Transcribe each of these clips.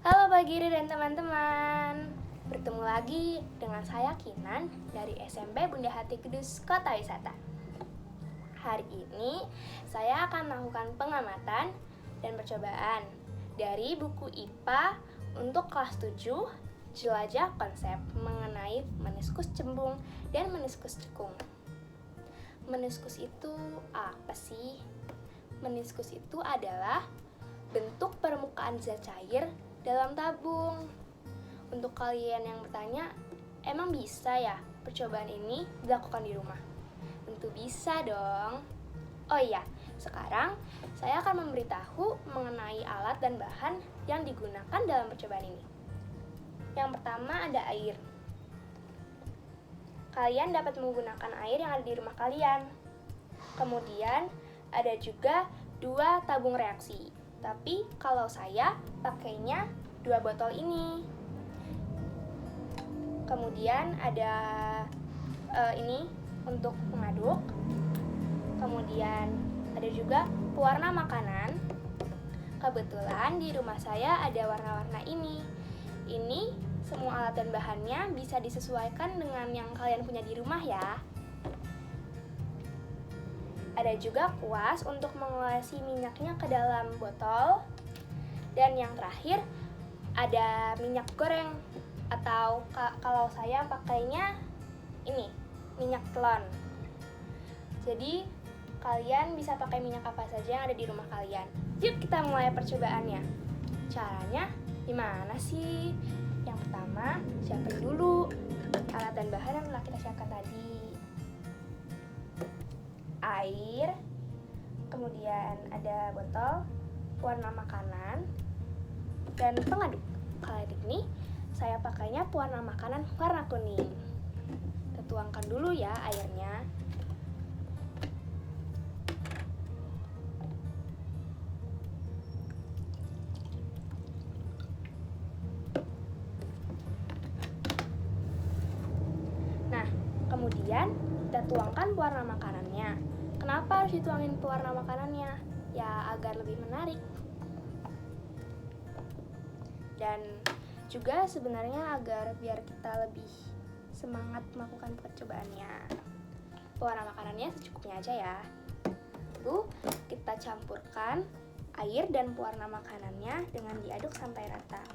Halo Pak Giri dan teman-teman. Bertemu lagi dengan saya Kinan dari SMP Bunda Hati Kudus Kota Wisata. Hari ini saya akan melakukan pengamatan dan percobaan dari buku IPA untuk kelas 7 Jelajah Konsep mengenai meniskus cembung dan meniskus cekung. Meniskus itu apa sih? Meniskus itu adalah bentuk permukaan zat cair dalam tabung. Untuk kalian yang bertanya, emang bisa ya percobaan ini dilakukan di rumah? Tentu bisa dong. Oh iya, sekarang saya akan memberitahu mengenai alat dan bahan yang digunakan dalam percobaan ini. Yang pertama ada air. Kalian dapat menggunakan air yang ada di rumah kalian. Kemudian ada juga 2 tabung reaksi. Tapi kalau saya pakainya 2 botol ini. Kemudian ada ini untuk mengaduk. Kemudian ada juga pewarna makanan. Kebetulan di rumah saya ada warna-warna ini. Ini semua alat dan bahannya bisa disesuaikan dengan yang kalian punya di rumah ya. Ada juga kuas untuk mengolesi minyaknya ke dalam botol. Dan yang terakhir ada minyak goreng, atau kalau saya pakainya ini, minyak telon. Jadi kalian bisa pakai minyak apa saja yang ada di rumah kalian. Yuk kita mulai percobaannya. Caranya gimana sih? Yang pertama, siapin dulu alat dan bahan yang telah kita siapkan tadi. Air, kemudian ada botol, pewarna makanan, dan pengaduk. Kali ini saya pakainya pewarna makanan warna kuning. Kita tuangkan dulu ya airnya. Nah, kemudian kita tuangkan pewarna makanannya. Kenapa harus dituangin pewarna makanannya? Ya, agar lebih menarik. Dan juga sebenarnya agar biar kita lebih semangat melakukan percobaannya. Pewarna makanannya secukupnya aja ya. Lalu kita campurkan air dan pewarna makanannya dengan diaduk sampai rata.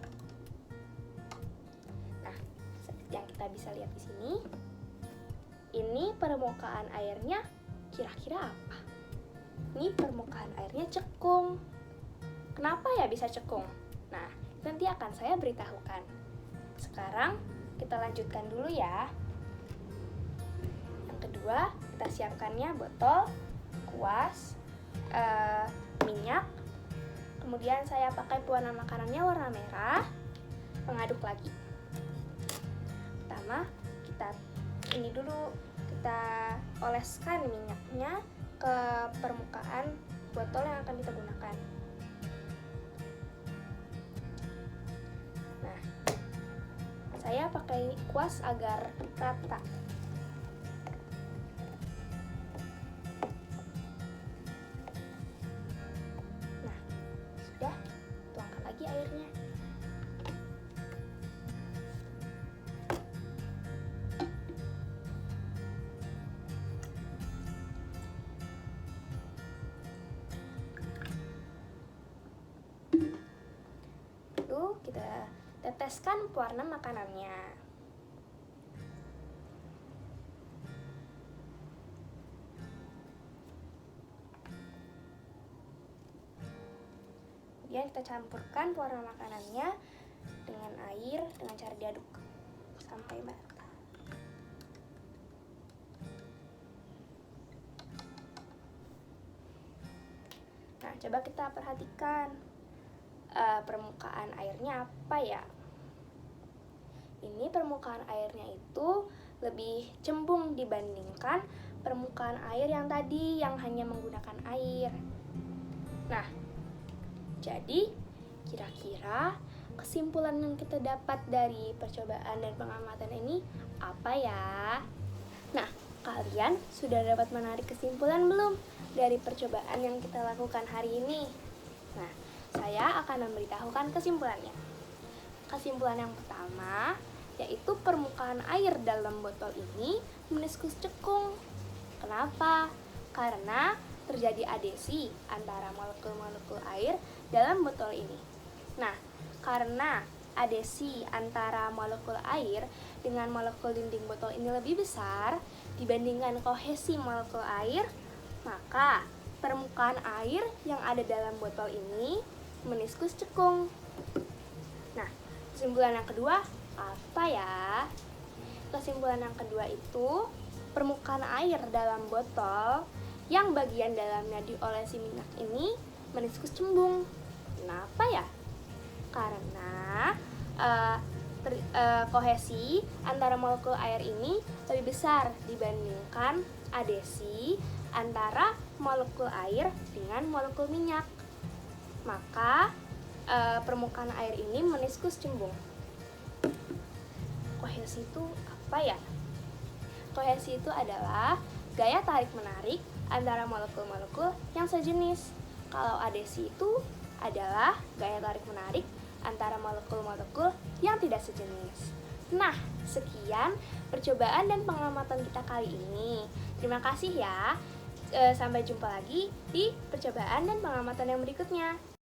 Nah, yang kita bisa lihat di sini, ini permukaan airnya kira-kira apa? Ini permukaan airnya cekung. Kenapa ya bisa cekung? Nah, nanti akan saya beritahukan. Sekarang kita lanjutkan dulu ya. Yang kedua, kita siapkannya botol, kuas, minyak. Kemudian saya pakai pewarna makanannya warna merah. Mengaduk lagi. Pertama, kita oleskan minyaknya ke permukaan botol yang akan kita gunakan. Nah, saya pakai kuas agar rata. Nah, sudah, tuangkan lagi airnya. Lalu kita teteskan pewarna makanannya. Kemudian kita campurkan pewarna makanannya dengan air dengan cara diaduk sampai merata. Nah, coba kita perhatikan permukaan airnya apa ya? Ini permukaan airnya itu lebih cembung dibandingkan permukaan air yang tadi yang hanya menggunakan air. Nah, jadi kira-kira kesimpulan yang kita dapat dari percobaan dan pengamatan ini apa ya? Nah, kalian sudah dapat menarik kesimpulan belum dari percobaan yang kita lakukan hari ini? Nah, saya akan memberitahukan kesimpulannya. Kesimpulan yang pertama yaitu permukaan air dalam botol ini meniskus cekung. Kenapa? Karena terjadi adesi antara molekul-molekul air dalam botol ini. Nah, karena adesi antara molekul air dengan molekul dinding botol ini lebih besar dibandingkan kohesi molekul air, maka permukaan air yang ada dalam botol ini meniskus cekung. Nah, kesimpulan yang kedua apa ya? Kesimpulan yang kedua itu permukaan air dalam botol yang bagian dalamnya diolesi minyak ini meniskus cembung. Kenapa ya? Karena kohesi antara molekul air ini lebih besar dibandingkan adesi antara molekul air dengan molekul minyak. Maka permukaan air ini meniskus cembung. Kohesi itu apa ya? Kohesi itu adalah gaya tarik-menarik antara molekul-molekul yang sejenis. Kalau adesi itu adalah gaya tarik-menarik antara molekul-molekul yang tidak sejenis. Nah, sekian percobaan dan pengamatan kita kali ini. Terima kasih ya. Sampai jumpa lagi di percobaan dan pengamatan yang berikutnya.